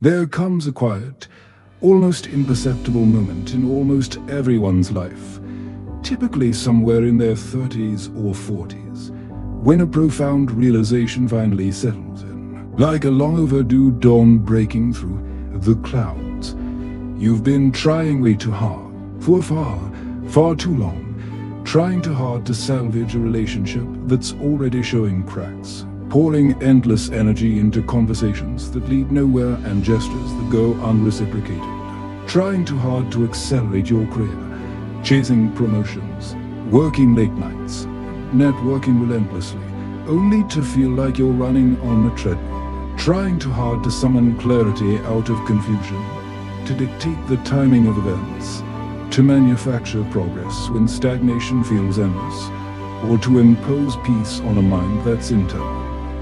There comes a quiet, almost imperceptible moment in almost everyone's life, typically somewhere in their 30s or 40s, when a profound realization finally settles in, like a long overdue dawn breaking through the clouds. You've been trying way too hard, for far too long, trying too hard to salvage a relationship that's already showing cracks, pouring endless energy into conversations that lead nowhere and gestures that go unreciprocated, trying too hard to accelerate your career, chasing promotions, working late nights, networking relentlessly, only to feel like you're running on a treadmill, trying too hard to summon clarity out of confusion, to dictate the timing of events, to manufacture progress when stagnation feels endless, or to impose peace on a mind that's internal.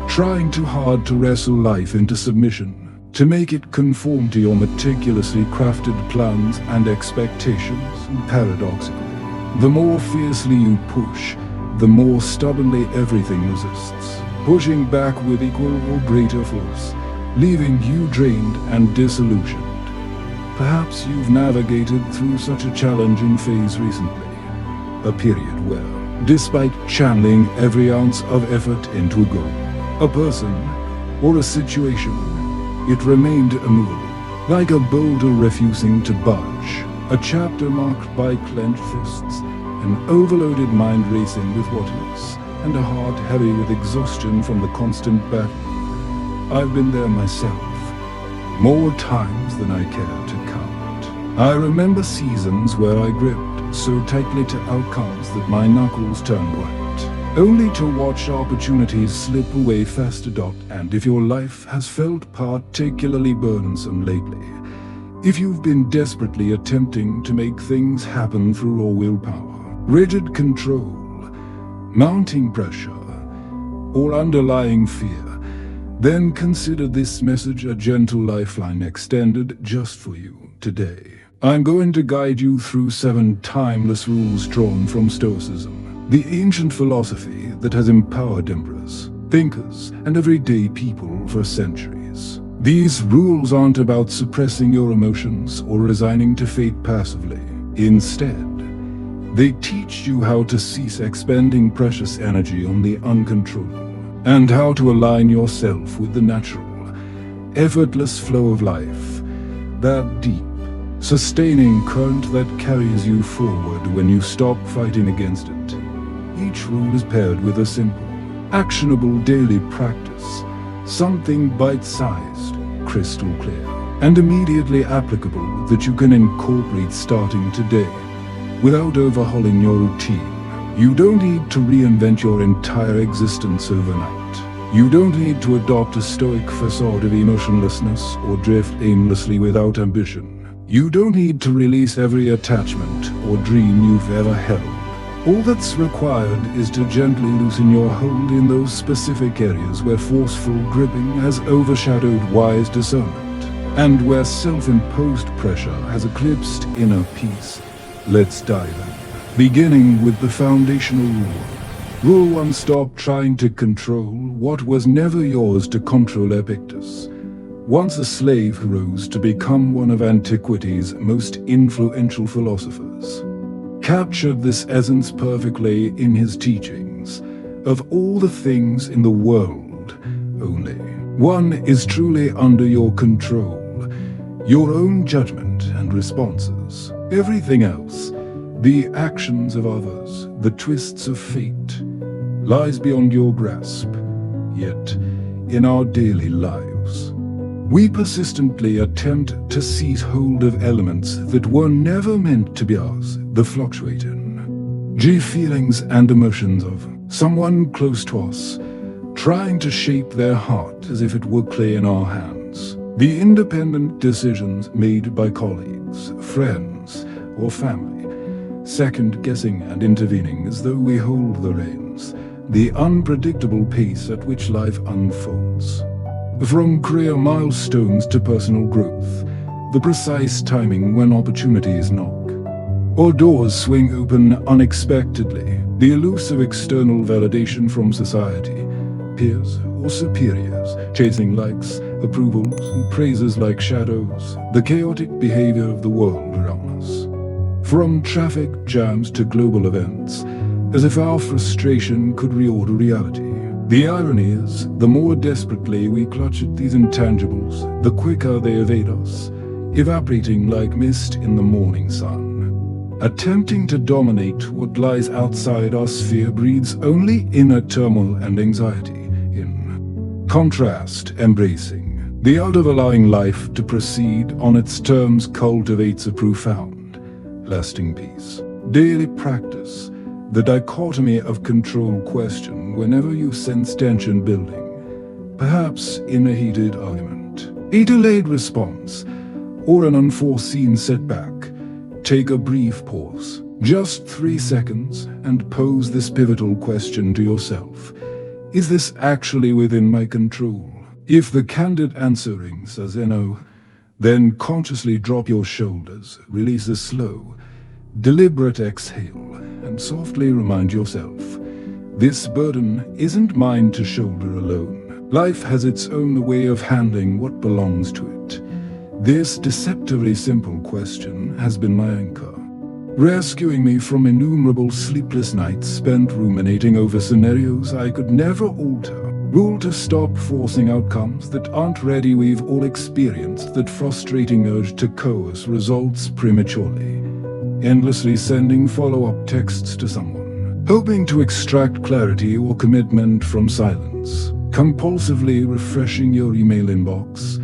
Trying too hard to wrestle life into submission, to make it conform to your meticulously crafted plans and expectations. Paradoxically, the more fiercely you push, the more stubbornly everything resists, pushing back with equal or greater force, leaving you drained and disillusioned. Perhaps you've navigated through such a challenging phase recently, a period where, despite channeling every ounce of effort into a goal, a person, or a situation, it remained immovable, like a boulder refusing to budge, a chapter marked by clenched fists, an overloaded mind racing with what is, and a heart heavy with exhaustion from the constant battle. I've been there myself, more times than I care to count. I remember seasons where I gripped so tightly to outcomes that my knuckles turned white, only to watch opportunities slip away faster. And if your life has felt particularly burdensome lately, if you've been desperately attempting to make things happen through raw willpower, rigid control, mounting pressure, or underlying fear, then consider this message a gentle lifeline extended just for you today. I'm going to guide you through 7 timeless rules drawn from Stoicism, the ancient philosophy that has empowered emperors, thinkers, and everyday people for centuries. These rules aren't about suppressing your emotions or resigning to fate passively. Instead, they teach you how to cease expending precious energy on the uncontrollable, and how to align yourself with the natural, effortless flow of life, that deep, sustaining current that carries you forward when you stop fighting against it. Each rule is paired with a simple, actionable daily practice, something bite-sized, crystal clear, and immediately applicable that you can incorporate starting today, without overhauling your routine. You don't need to reinvent your entire existence overnight. You don't need to adopt a stoic facade of emotionlessness or drift aimlessly without ambition. You don't need to release every attachment or dream you've ever held. All that's required is to gently loosen your hold in those specific areas where forceful gripping has overshadowed wise discernment, and where self-imposed pressure has eclipsed inner peace. Let's dive in. Beginning with the foundational rule. Rule 1: stop trying to control what was never yours to control. Epictetus, once a slave who rose to become one of antiquity's most influential philosophers, captured this essence perfectly in his teachings. Of all the things in the world, only one is truly under your control: your own judgment and responses. Everything else, the actions of others, the twists of fate, lies beyond your grasp. Yet, in our daily lives, we persistently attempt to seize hold of elements that were never meant to be ours. The fluctuating feelings and emotions of someone close to us, trying to shape their heart as if it were clay in our hands. The independent decisions made by colleagues, friends, or family, second-guessing and intervening as though we hold the reins. The unpredictable pace at which life unfolds. From career milestones to personal growth, the precise timing when opportunities knock, or doors swing open unexpectedly, the elusive external validation from society, peers or superiors, chasing likes approvals and praises like shadows, the chaotic behavior of the world around us. From traffic jams to global events, as if our frustration could reorder reality. The irony is, the more desperately we clutch at these intangibles, the quicker they evade us, evaporating like mist in the morning sun. Attempting to dominate what lies outside our sphere breeds only inner turmoil and anxiety. In contrast, embracing the art of allowing life to proceed on its terms cultivates a profound, lasting peace. Daily practice the dichotomy of control question whenever you sense tension building, perhaps in a heated argument, a delayed response, or an unforeseen setback. Take a brief pause, just 3 seconds, and pose this pivotal question to yourself. Is this actually within my control? If the candid answer rings as no, then consciously drop your shoulders, release a slow, deliberate exhale, and softly remind yourself, this burden isn't mine to shoulder alone. Life has its own way of handling what belongs to it. This deceptively simple question has been my anchor, rescuing me from innumerable sleepless nights spent ruminating over scenarios I could never alter. Rule to stop forcing outcomes that aren't ready. We've all experienced that frustrating urge to coerce results prematurely, endlessly sending follow-up texts to someone, hoping to extract clarity or commitment from silence, compulsively refreshing your email inbox,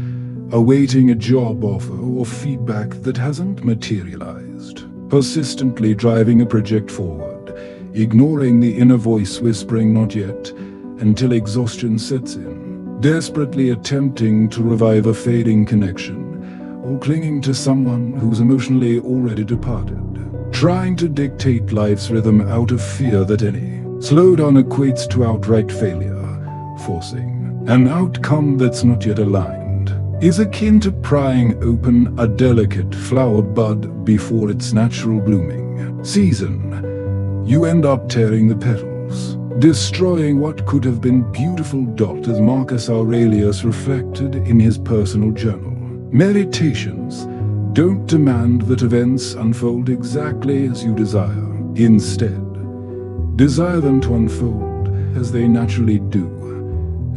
awaiting a job offer or feedback that hasn't materialized, persistently driving a project forward, ignoring the inner voice whispering not yet, until exhaustion sets in, desperately attempting to revive a fading connection, or clinging to someone who's emotionally already departed, trying to dictate life's rhythm out of fear that any slowdown equates to outright failure. Forcing an outcome that's not yet aligned is akin to prying open a delicate flower bud before its natural blooming season. You end up tearing the petals, destroying what could have been beautiful. As Marcus Aurelius reflected in his personal journal, meditations don't demand that events unfold exactly as you desire. Instead, desire them to unfold as they naturally do,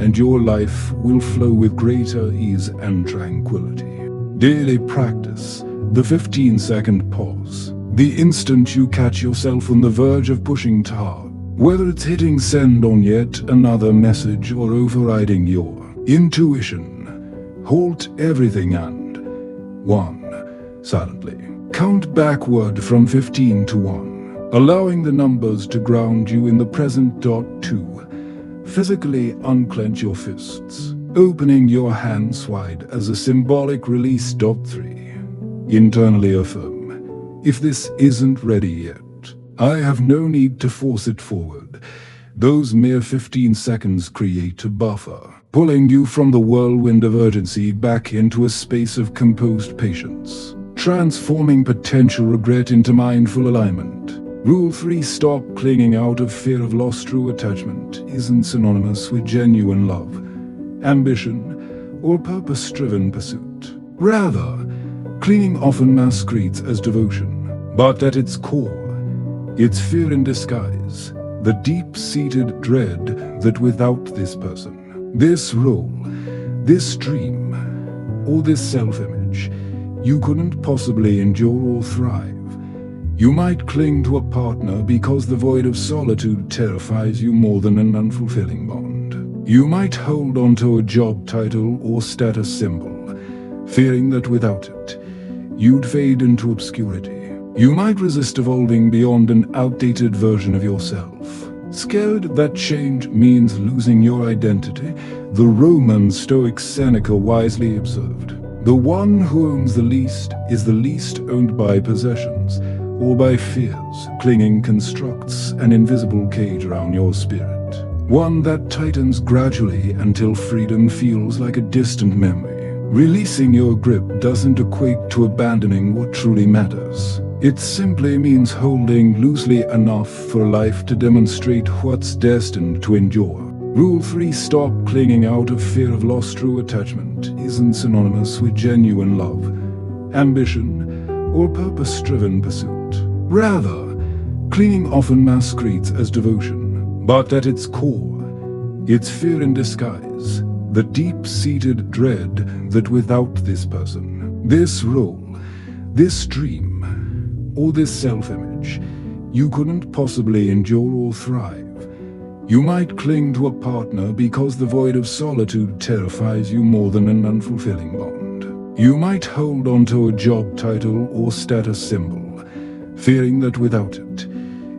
and your life will flow with greater ease and tranquility. Daily practice, the 15-second pause, the instant you catch yourself on the verge of pushing too hard, whether it's hitting send on yet another message or overriding your intuition. Halt everything and 1. Silently count backward from 15 to 1, allowing the numbers to ground you in the present. 2. Physically unclench your fists, opening your hands wide as a symbolic release. 3. Internally affirm, if this isn't ready yet, I have no need to force it forward. Those mere 15 seconds create a buffer, pulling you from the whirlwind of urgency back into a space of composed patience, transforming potential regret into mindful alignment. Rule 3. Stop clinging out of fear of loss. True attachment isn't synonymous with genuine love, ambition, or purpose-driven pursuit. Rather, clinging often masquerades as devotion, but at its core, it's fear in disguise, the deep-seated dread that without this person, this role, this dream, or this self-image, you couldn't possibly endure or thrive. You might cling to a partner because the void of solitude terrifies you more than an unfulfilling bond. You might hold on to a job title or status symbol, fearing that without it, you'd fade into obscurity. You might resist evolving beyond an outdated version of yourself, scared that change means losing your identity. The Roman Stoic Seneca wisely observed, the one who owns the least is the least owned by possessions or by fears. Clinging constructs an invisible cage around your spirit, one that tightens gradually until freedom feels like a distant memory. Releasing your grip doesn't equate to abandoning what truly matters. It simply means holding loosely enough for life to demonstrate what's destined to endure. Rule 3. Stop clinging out of fear of loss. True attachment isn't synonymous with genuine love, ambition, or purpose-driven pursuit. Rather, clinging often masquerades as devotion, but at its core, it's fear in disguise, the deep-seated dread that without this person, this role, this dream, or this self-image, you couldn't possibly endure or thrive. You might cling to a partner because the void of solitude terrifies you more than an unfulfilling bond. You might hold on to a job title or status symbol, fearing that without it,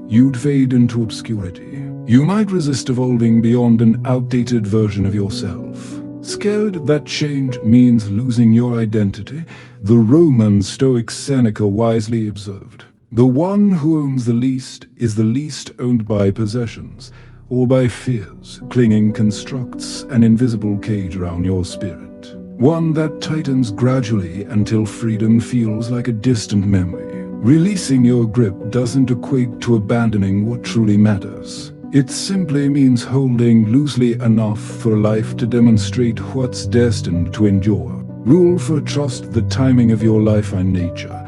you'd fade into obscurity. You might resist evolving beyond an outdated version of yourself, scared that change means losing your identity. The Roman Stoic Seneca wisely observed, "The one who owns the least is the least owned by possessions, or by fears." Clinging constructs an invisible cage around your spirit, one that tightens gradually until freedom feels like a distant memory. Releasing your grip doesn't equate to abandoning what truly matters. It simply means holding loosely enough for life to demonstrate what's destined to endure. Rule 4. Trust the timing of your life and nature.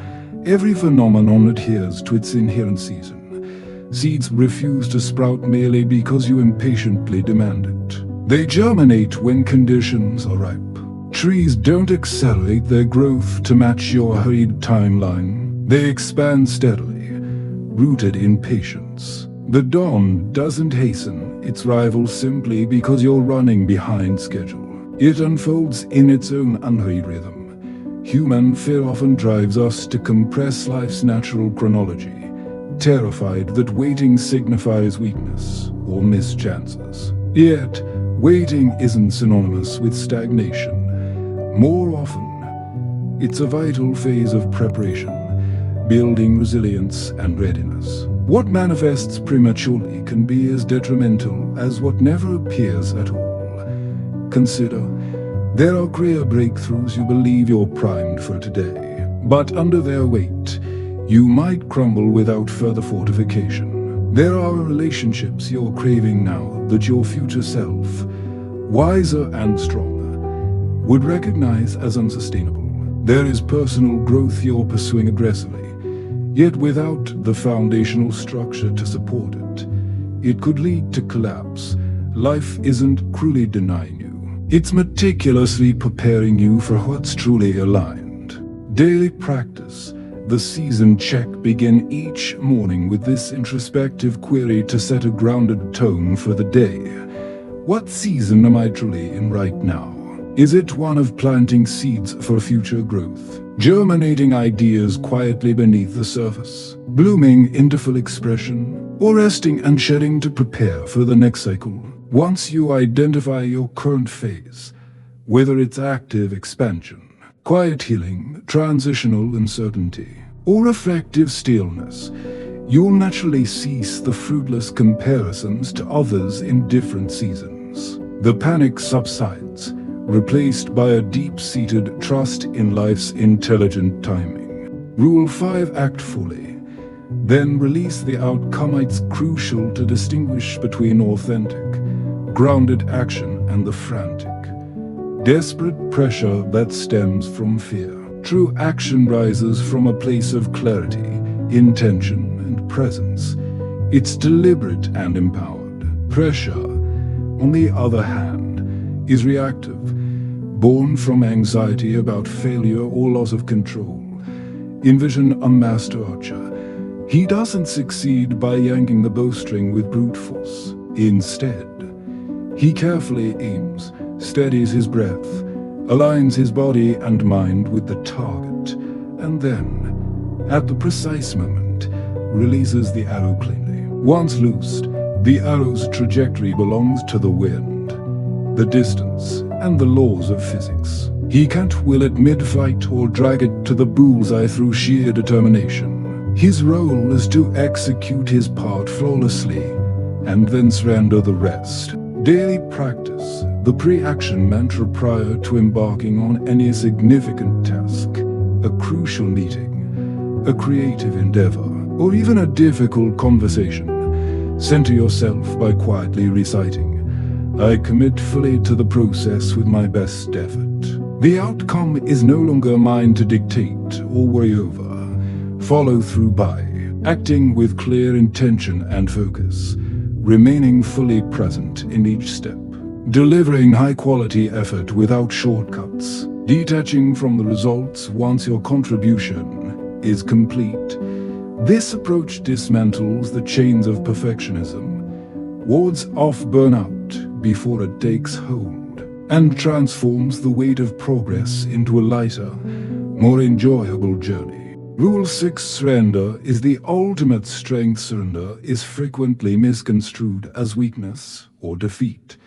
Every phenomenon adheres to its inherent season. Seeds refuse to sprout merely because you impatiently demand it. They germinate when conditions are ripe. Trees don't accelerate their growth to match your hurried timeline. They expand steadily, rooted in patience. The dawn doesn't hasten its rival simply because you're running behind schedule. It unfolds in its own unhurried rhythm. Human fear often drives us to compress life's natural chronology, terrified that waiting signifies weakness or missed chances. Yet, waiting isn't synonymous with stagnation. More often, it's a vital phase of preparation, building resilience and readiness. What manifests prematurely can be as detrimental as what never appears at all. Consider, there are career breakthroughs you believe you're primed for today, but under their weight, you might crumble without further fortification. There are relationships you're craving now that your future self, wiser and stronger, would recognize as unsustainable. There is personal growth you're pursuing aggressively, yet without the foundational structure to support it, it could lead to collapse. Life isn't cruelly denying you. It's meticulously preparing you for what's truly aligned. Daily practice, the season check. Begin each morning with this introspective query to set a grounded tone for the day. What season am I truly in right now? Is it one of planting seeds for future growth, germinating ideas quietly beneath the surface, blooming into full expression, or resting and shedding to prepare for the next cycle? Once you identify your current phase, whether it's active expansion, quiet healing, transitional uncertainty, or reflective stillness, you'll naturally cease the fruitless comparisons to others in different seasons. The panic subsides, replaced by a deep-seated trust in life's intelligent timing. Rule 5. Act fully, then release the outcome. It's crucial to distinguish between authentic, grounded action and the frantic, desperate pressure that stems from fear. True action rises from a place of clarity, intention, and presence. It's deliberate and empowered. Pressure, on the other hand, is reactive, born from anxiety about failure or loss of control. Envision a master archer. He doesn't succeed by yanking the bowstring with brute force. Instead, he carefully aims, steadies his breath, aligns his body and mind with the target, and then, at the precise moment, releases the arrow cleanly. Once loosed, the arrow's trajectory belongs to the wind, the distance, and the laws of physics. He can't will it mid-fight or drag it to the bullseye through sheer determination. His role is to execute his part flawlessly, and then surrender the rest. Daily practice, the pre-action mantra prior to embarking on any significant task, a crucial meeting, a creative endeavor, or even a difficult conversation. Center yourself by quietly reciting, I commit fully to the process with my best effort. The outcome is no longer mine to dictate or worry over. Follow through by acting with clear intention and focus, remaining fully present in each step, delivering high-quality effort without shortcuts, detaching from the results once your contribution is complete. This approach dismantles the chains of perfectionism, wards off burnout before it takes hold, and transforms the weight of progress into a lighter, more enjoyable journey. Rule 6: surrender is the ultimate strength. Surrender is frequently misconstrued as weakness or defeat,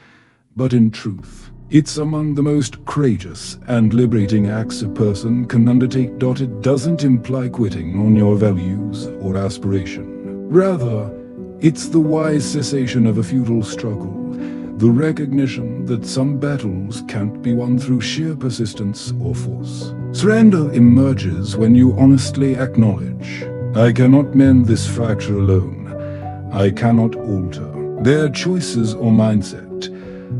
but in truth, it's among the most courageous and liberating acts a person can undertake. It doesn't imply quitting on your values or aspiration. Rather, it's the wise cessation of a futile struggle, the recognition that some battles can't be won through sheer persistence or force. Surrender emerges when you honestly acknowledge, I cannot mend this fracture alone. I cannot alter their choices or mindset.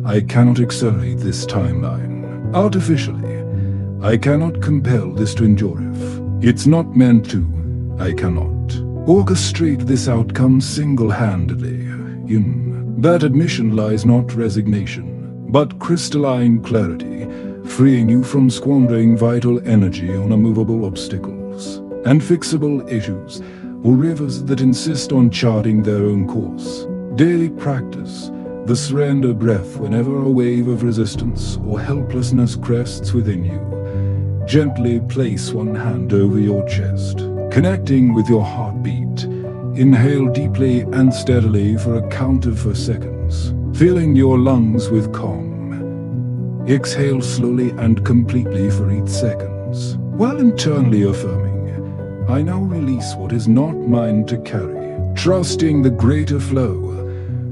I cannot accelerate this timeline artificially. I cannot compel this to endure if it's not meant to. I cannot orchestrate this outcome single-handedly. In that admission lies not resignation, but crystalline clarity, freeing you from squandering vital energy on immovable obstacles and fixable issues, or rivers that insist on charting their own course. Daily practice the surrender breath whenever a wave of resistance or helplessness crests within you. Gently place one hand over your chest, connecting with your heartbeat. Inhale deeply and steadily for a count of 4 seconds, filling your lungs with calm. Exhale slowly and completely for 8 seconds, while internally affirming, I now release what is not mine to carry, trusting the greater flow.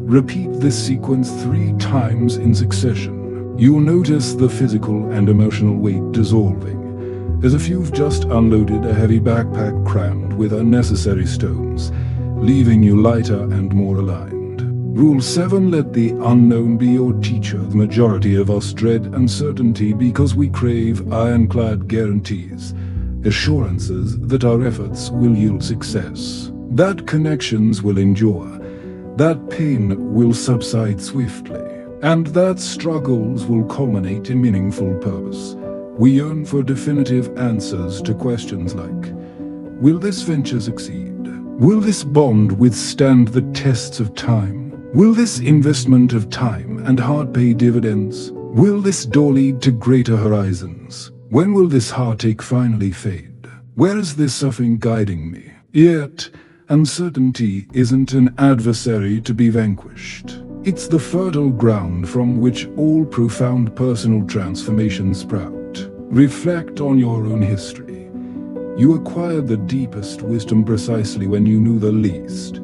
Repeat this sequence 3 times in succession. You'll notice the physical and emotional weight dissolving, as if you've just unloaded a heavy backpack crammed with unnecessary stones, leaving you lighter and more aligned. Rule 7: let the unknown be your teacher. The majority of us dread uncertainty because we crave ironclad guarantees, assurances that our efforts will yield success, that connections will endure, that pain will subside swiftly, and that struggles will culminate in meaningful purpose. We yearn for definitive answers to questions like, will this venture succeed? Will this bond withstand the tests of time? Will this investment of time and heart pay dividends? Will this door lead to greater horizons? When will this heartache finally fade? Where is this suffering guiding me? Yet, uncertainty isn't an adversary to be vanquished. It's the fertile ground from which all profound personal transformations sprout. Reflect on your own history. You acquired the deepest wisdom precisely when you knew the least.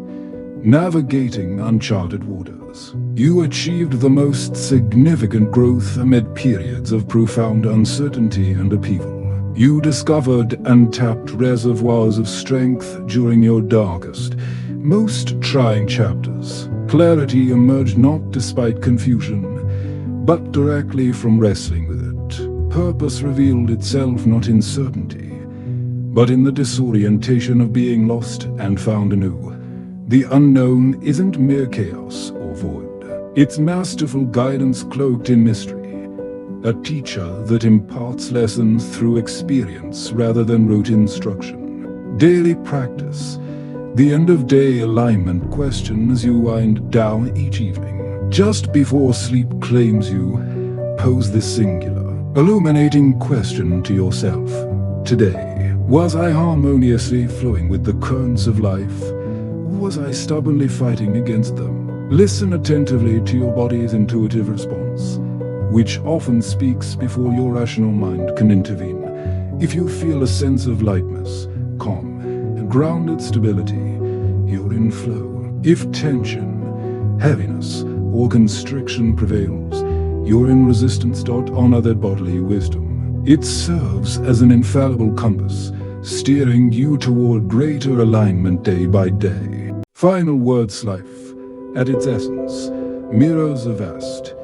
Navigating uncharted waters, you achieved the most significant growth amid periods of profound uncertainty and upheaval. You discovered untapped reservoirs of strength during your darkest, most trying chapters. Clarity emerged not despite confusion, but directly from wrestling with it. Purpose revealed itself not in certainty, but in the disorientation of being lost and found anew. The unknown isn't mere chaos or void. It's masterful guidance cloaked in mystery. A teacher that imparts lessons through experience rather than rote instruction. Daily practice, the end-of-day alignment question as you wind down each evening. Just before sleep claims you, pose this singular, illuminating question to yourself. Today, was I harmoniously flowing with the currents of life, or was I stubbornly fighting against them? Listen attentively to your body's intuitive response, which often speaks before your rational mind can intervene. If you feel a sense of lightness, calm, and grounded stability, you're in flow. If tension, heaviness, or constriction prevails, you're in resistance. Honor that bodily wisdom. It serves as an infallible compass, steering you toward greater alignment day by day. Final words: life, at its essence, mirrors a vast,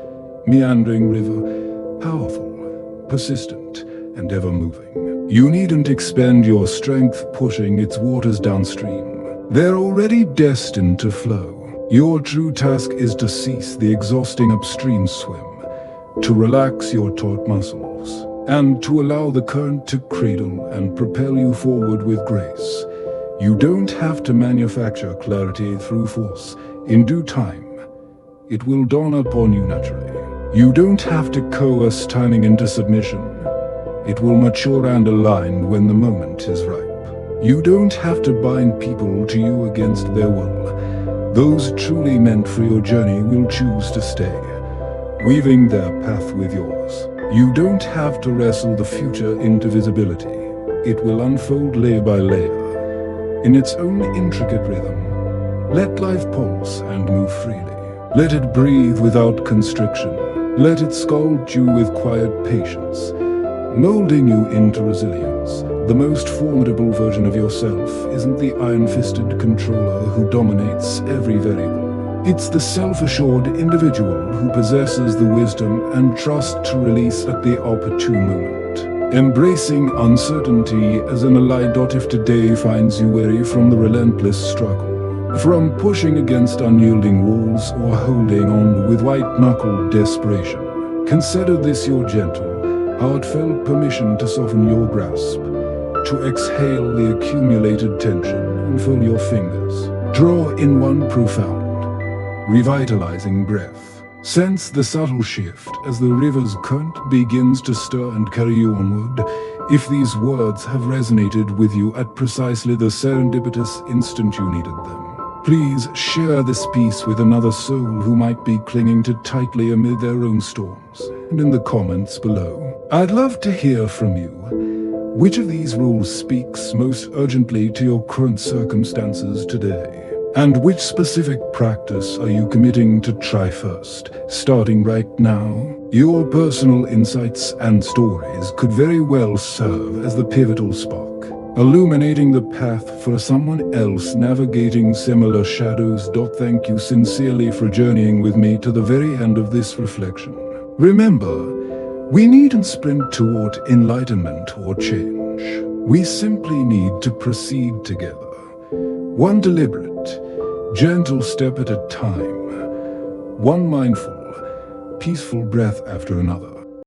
meandering river, powerful, persistent, and ever moving. You needn't expend your strength pushing its waters downstream. They're already destined to flow. Your true task is to cease the exhausting upstream swim, to relax your taut muscles, and to allow the current to cradle and propel you forward with grace. You don't have to manufacture clarity through force. In due time, it will dawn upon you naturally. You don't have to coerce timing into submission. It will mature and align when the moment is ripe. You don't have to bind people to you against their will. Those truly meant for your journey will choose to stay, weaving their path with yours. You don't have to wrestle the future into visibility. It will unfold layer by layer, in its own intricate rhythm. Let life pulse and move freely. Let it breathe without constriction. Let it sculpt you with quiet patience, molding you into resilience. The most formidable version of yourself isn't the iron-fisted controller who dominates every variable. It's the self-assured individual who possesses the wisdom and trust to release at the opportune moment, embracing uncertainty as an ally. If today finds you weary from the relentless struggle, from pushing against unyielding walls or holding on with white-knuckled desperation, consider this your gentle, heartfelt permission to soften your grasp, to exhale the accumulated tension and fill your fingers. Draw in one profound, revitalizing breath. Sense the subtle shift as the river's current begins to stir and carry you onward. If these words have resonated with you at precisely the serendipitous instant you needed them, please share this piece with another soul who might be clinging too tightly amid their own storms. And in the comments below, I'd love to hear from you. Which of these rules speaks most urgently to your current circumstances today? And which specific practice are you committing to try first, starting right now? Your personal insights and stories could very well serve as the pivotal spark, illuminating the path for someone else navigating similar shadows. Thank you sincerely for journeying with me to the very end of this reflection. Remember, we needn't sprint toward enlightenment or change. We simply need to proceed together, one deliberate, gentle step at a time, one mindful, peaceful breath after another.